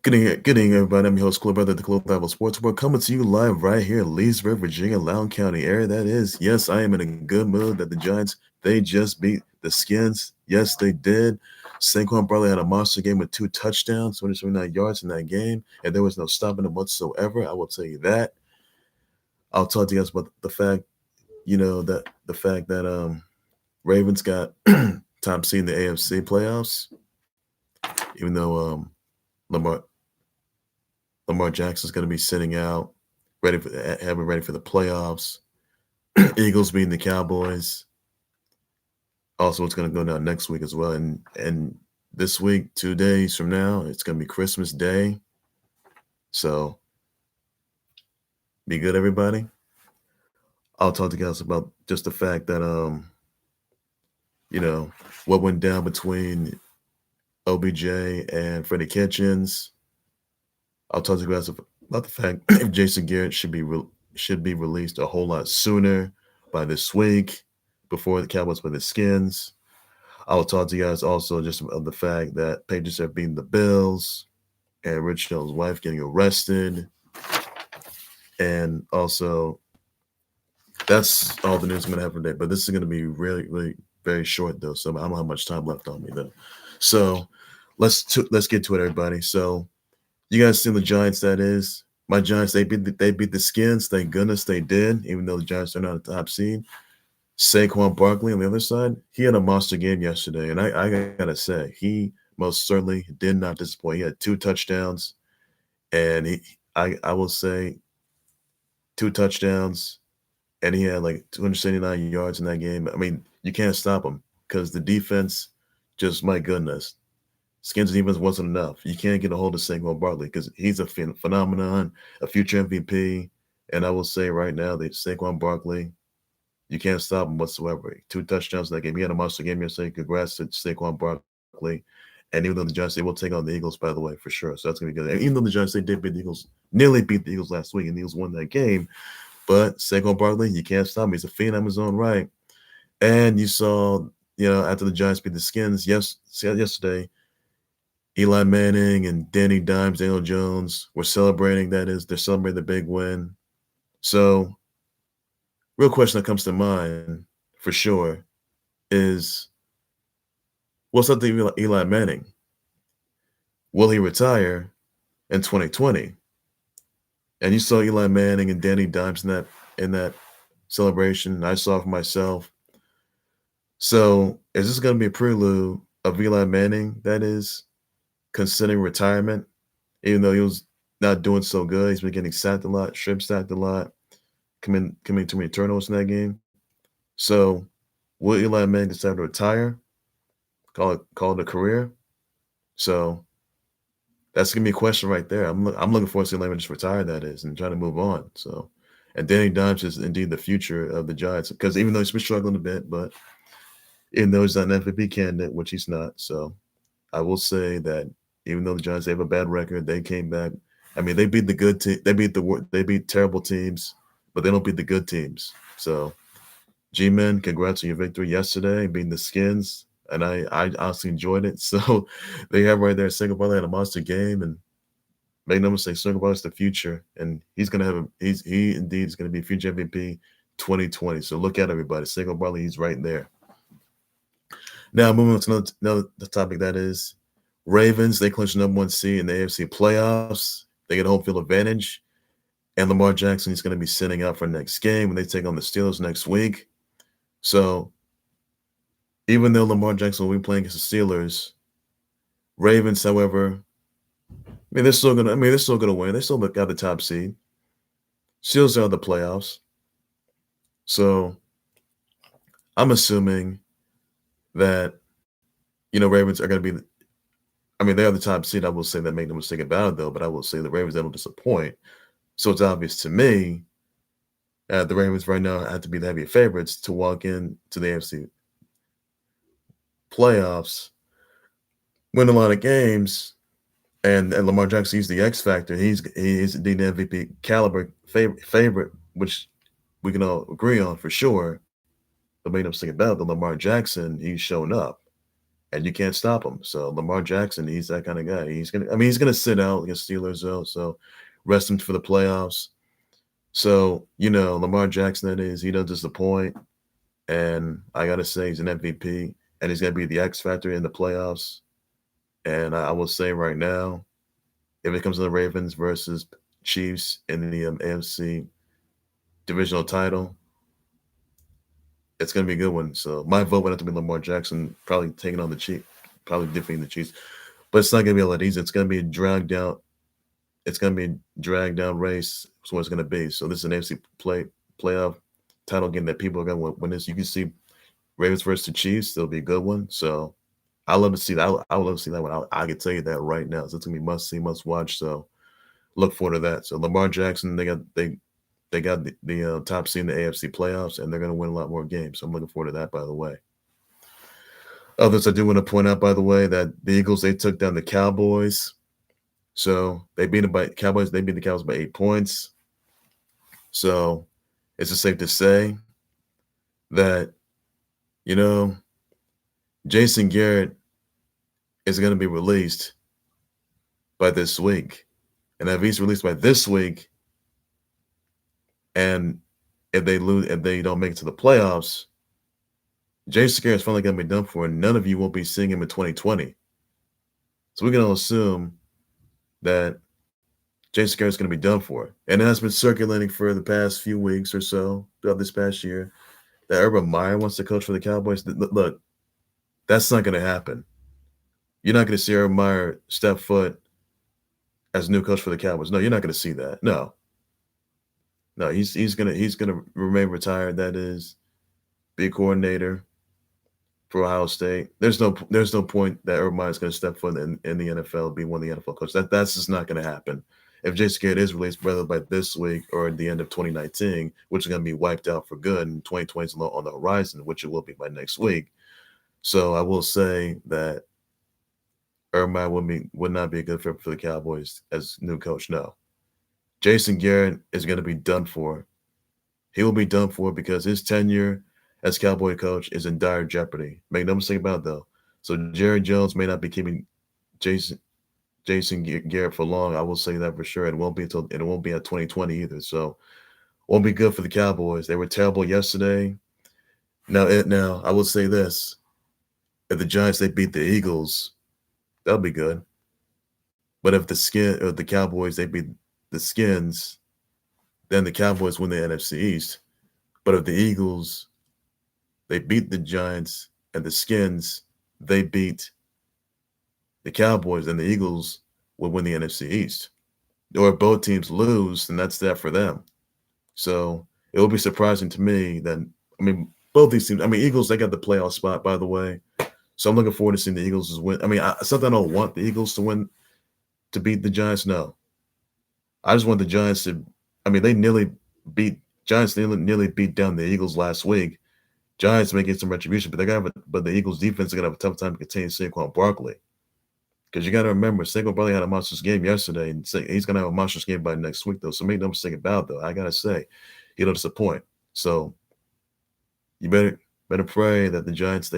Good evening, everybody. I'm your host, Club Brother, the Club Bible Sports. We're coming to you live right here in Leesburg, Virginia, Loudoun County area. That is, yes, I am in a good mood that the Giants, they just beat the Skins. Yes, they did. Saquon Barkley had a monster game with 2 touchdowns, 279 yards in that game, and there was no stopping him whatsoever. I will tell you that. I'll talk to you guys about the fact, that Ravens got top seed in the AFC playoffs, even though Lamar Lamar Jackson's going to be sitting out, having ready for the playoffs. Eagles beating the Cowboys. Also, it's going to go down next week as well. And this week, 2 days from now, it's going to be Christmas Day. So be good, everybody. I'll talk to you guys about just the fact that what went down between OBJ and Freddie Kitchens. I'll talk to you guys about the fact if Jason Garrett should be released a whole lot sooner by this week before the Cowboys play the Skins. I'll talk to you guys also just about the fact that Patriots have beaten the Bills and Rich Hill's wife getting arrested. And also, that's all the news I'm going to have for today. But this is going to be really, really very short, though. So I don't have much time left on me, though. So let's get to it, everybody. So you guys seen the Giants, that is. My Giants, they beat the Skins. Thank goodness they did, even though the Giants are not a top seed. Saquon Barkley on the other side, he had a monster game yesterday. And I got to say, he most certainly did not disappoint. He had 2 touchdowns. And I will say 2 touchdowns. And he had like 279 yards in that game. I mean, you can't stop him because the defense, just my goodness. Skins defense wasn't enough. You can't get a hold of Saquon Barkley because he's a phenomenon, a future MVP. And I will say right now that Saquon Barkley, you can't stop him whatsoever. 2 touchdowns in that game. He had a monster game yesterday. Congrats to Saquon Barkley. And even though the Giants, they will take on the Eagles, by the way, for sure. So that's going to be good. And even though the Giants, they did beat the Eagles, nearly beat the Eagles last week, and the Eagles won that game. But Saquon Barkley, you can't stop him. He's a phenom in his own right. And you saw, after the Giants beat the Skins yesterday, Eli Manning and Danny Dimes, Daniel Jones were celebrating. That is, they're celebrating the big win. So, real question that comes to mind for sure is, what's up to Eli Manning? Will he retire in 2020? And you saw Eli Manning and Danny Dimes in that celebration. I saw it for myself. So, is this going to be a prelude of Eli Manning, that is, considering retirement, even though he was not doing so good? He's been getting sacked a lot, strip sacked a lot, committing too many turnovers in that game. So, will Eli Manning decide to retire? Call it a career? So, that's gonna be a question right there. I'm looking forward to Eli Manning just retire, that is, and trying to move on. So, and Danny Dimes is indeed the future of the Giants because even though he's been struggling a bit, but even though he's not an MVP candidate, which he's not, so I will say that even though the Giants have a bad record, they came back. I mean, they beat the good team. They beat terrible teams, but they don't beat the good teams. So, G-Men, congrats on your victory yesterday, beating the Skins, and I honestly enjoyed it. So, they have right there Saquon Barkley had a monster game, and make no mistake, Saquon Barkley's the future, and he's gonna have he indeed is gonna be future MVP 2020. So look at everybody, Saquon Barkley, he's right there. Now moving on to another topic, that is Ravens. They clinched the #1 seed in the AFC playoffs. They get a home field advantage. And Lamar Jackson is going to be sitting out for next game when they take on the Steelers next week. So even though Lamar Jackson will be playing against the Steelers, Ravens, however, they're still gonna win. They still got the top seed. Steelers are in the playoffs. So I'm assuming that Ravens are going to be. They are the top seed. I will say that, make no mistake about it, though. But I will say the Ravens, they don't disappoint. So it's obvious to me the Ravens right now have to be the heavy favorites to walk into the AFC playoffs, win a lot of games, and Lamar Jackson, he's the X factor. He's the MVP caliber favorite, which we can all agree on for sure. But make no mistake about it, the Lamar Jackson, he's shown up. and you can't stop him. So Lamar Jackson, he's that kind of guy. He's gonna sit out against Steelers though. So rest him for the playoffs. So Lamar Jackson, that is, he doesn't disappoint, and I gotta say he's an MVP, and he's gonna be the X factor in the playoffs. And I will say right now, if it comes to the Ravens versus Chiefs in the AFC divisional title, it's going to be a good one. So my vote would have to be Lamar Jackson, probably taking on the Chiefs, probably defeating the Chiefs. But it's not going to be a lot easier. It's going to be a dragged out. It's going to be a dragged down race. That's what it's going to be. So this is an AFC playoff title game that people are going to win this. You can see Ravens versus the Chiefs. It'll be a good one. So I love to see that. I would love to see that one. I can tell you that right now. So it's going to be must see, must watch. So look forward to that. So Lamar Jackson, they got the top seed in the AFC playoffs, and they're going to win a lot more games. So I'm looking forward to that, by the way. Others I do want to point out, by the way, that the Eagles, they took down the Cowboys. So they beat the Cowboys by 8 points. So it's just safe to say that, Jason Garrett is going to be released by this week. And if he's released by this week, and if they don't make it to the playoffs, Jason Garrett's finally going to be done for, and none of you won't be seeing him in 2020. So we're going to assume that Jason Garrett's going to be done for. And it has been circulating for the past few weeks or so throughout this past year that Urban Meyer wants to coach for the Cowboys. Look, that's not going to happen. You're not going to see Urban Meyer step foot as new coach for the Cowboys. No, you're not going to see that. No, he's gonna remain retired. That is, be a coordinator for Ohio State. There's no point that Urban Meyer is going to step foot in the NFL, be one of the NFL coaches. That's just not going to happen. If Jason Garrett is released, whether by this week or at the end of 2019, which is going to be wiped out for good, and 2020 is on the horizon, which it will be by next week. So I will say that Urban Meyer would not be a good fit for the Cowboys as new coach. No. Jason Garrett is going to be done for. He will be done for because his tenure as Cowboy coach is in dire jeopardy. Make no mistake about it, though. So Jerry Jones may not be keeping Jason Garrett for long. I will say that for sure. It won't be at 2020 either. So won't be good for the Cowboys. They were terrible yesterday. Now I will say this: if the Giants they beat the Eagles, that'll be good. But if the Cowboys they beat the Skins, then the Cowboys win the NFC East. But if the Eagles they beat the Giants and the Skins they beat the Cowboys, then the Eagles will win the NFC East. Or if both teams lose, then that's that for them. So it will be surprising to me that, both these teams, Eagles, they got the playoff spot, by the way. So I'm looking forward to seeing the Eagles win. Something I don't want the Eagles to win, to beat the Giants, no. I just want the Giants to, they nearly beat down the Eagles last week. Giants may get some retribution, but the Eagles defense is gonna have a tough time to contain Saquon Barkley. Because you got to remember, Saquon Barkley had a monstrous game yesterday, and he's gonna have a monstrous game by next week, though. So make no mistake about it, though. I gotta say, he'll disappoint. So you better pray that the Giants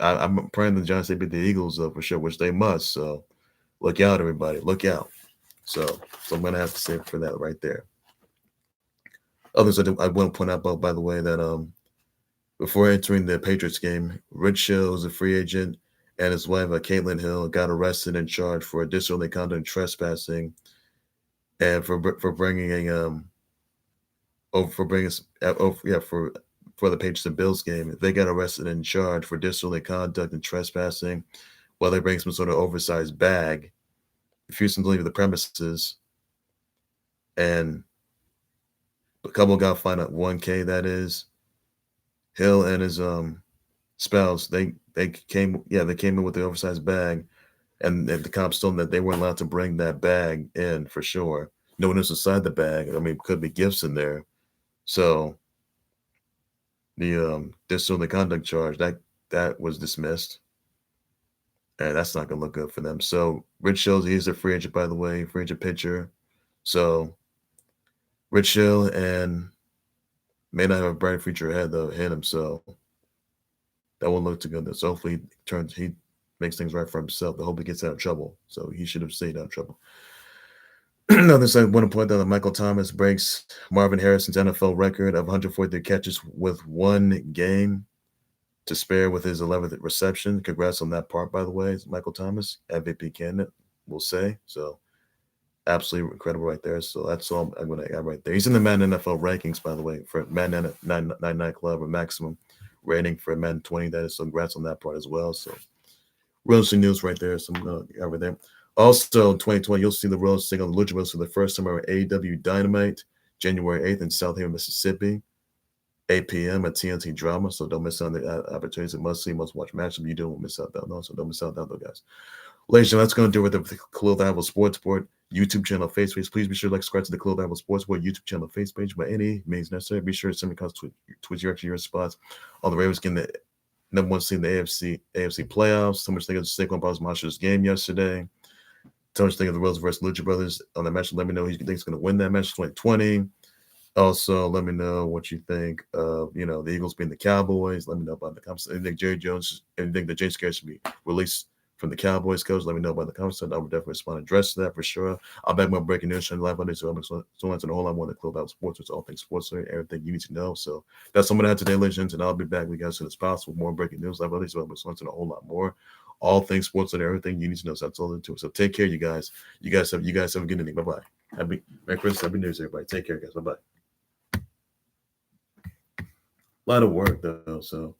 I'm praying the Giants they beat the Eagles for sure, which they must. So look out, everybody, look out. So I'm gonna have to say for that right there. Others I want to point out, by the way, that before entering the Patriots game, Rich Hill, who's a free agent, and his wife, Caitlin Hill, got arrested and charged for disorderly conduct and trespassing, and for bringing for the Patriots and Bills game. They got arrested and charged for disorderly conduct and trespassing while they bring some sort of oversized bag, refusing to leave the premises, and a couple got fined at $1,000. That is, Hill and his spouse, they came in with the oversized bag, and the cops told them that they weren't allowed to bring that bag in for sure. No one was inside the bag. Could be gifts in there. So the disorderly conduct charge that was dismissed, and that's not gonna look good for them. So Rich Hill, he's a free agent, by the way, free agent pitcher. So Rich Hill and may not have a bright future ahead though. Hit him, so that won't look too good. So hopefully makes things right for himself. I hope he gets out of trouble. So he should have stayed out of trouble. Another thing I want to point out that Michael Thomas breaks Marvin Harrison's NFL record of 143 catches with one game to spare with his 11th reception. Congrats on that part, by the way, Michael Thomas, MVP candidate, we'll say. So absolutely incredible right there. So that's all I'm going to add right there. He's in the Madden NFL rankings, by the way, for Madden 99 Club, or maximum rating for Madden 20. That is, so congrats on that part as well. So real interesting news right there. Some over there. Also, in 2020, you'll see the Royals sing on the Lucha Bros for the first time on AEW Dynamite, January 8th in South Haven, Mississippi. 8 p.m. at TNT Drama, so don't miss out on the opportunities. A must-see, must-watch matchup. You don't miss out on those, so don't miss out on those, guys. Ladies and gentlemen, that's going to do it with the Khalil Dival Sports Board YouTube channel, Facebook. Please be sure to subscribe to the Khalil Dival Sports Board YouTube channel, Facebook page by any means necessary. Be sure to send me comments to your spots on the Ravens getting the number one seed in the AFC playoffs. So much think of the Saquon Barkley Monsters game yesterday. So much think of the Royals versus Lucha Brothers on that match. Let me know who you think is going to win that match 2020. Also, let me know what you think of, the Eagles being the Cowboys. Let me know about the comments. Anything Jerry Jones, anything that James Garrett should be released from the Cowboys coach, let me know about the comments. I would definitely respond and address that for sure. I'll back my breaking news and live on this. So I'm a whole lot more than Club Out Sports. It's all things sports, everything you need to know. So that's what I'm going to have today, ladies and gentlemen. I'll be back with you guys as soon as possible. More breaking news, live on this. So I'm and a whole lot more. All things sports and everything you need to know. So that's all into it. So take care, you guys. You guys have a good evening. Bye-bye. Merry Christmas. Happy New Year's, everybody. Take care, guys. Bye-bye. A lot of work though, so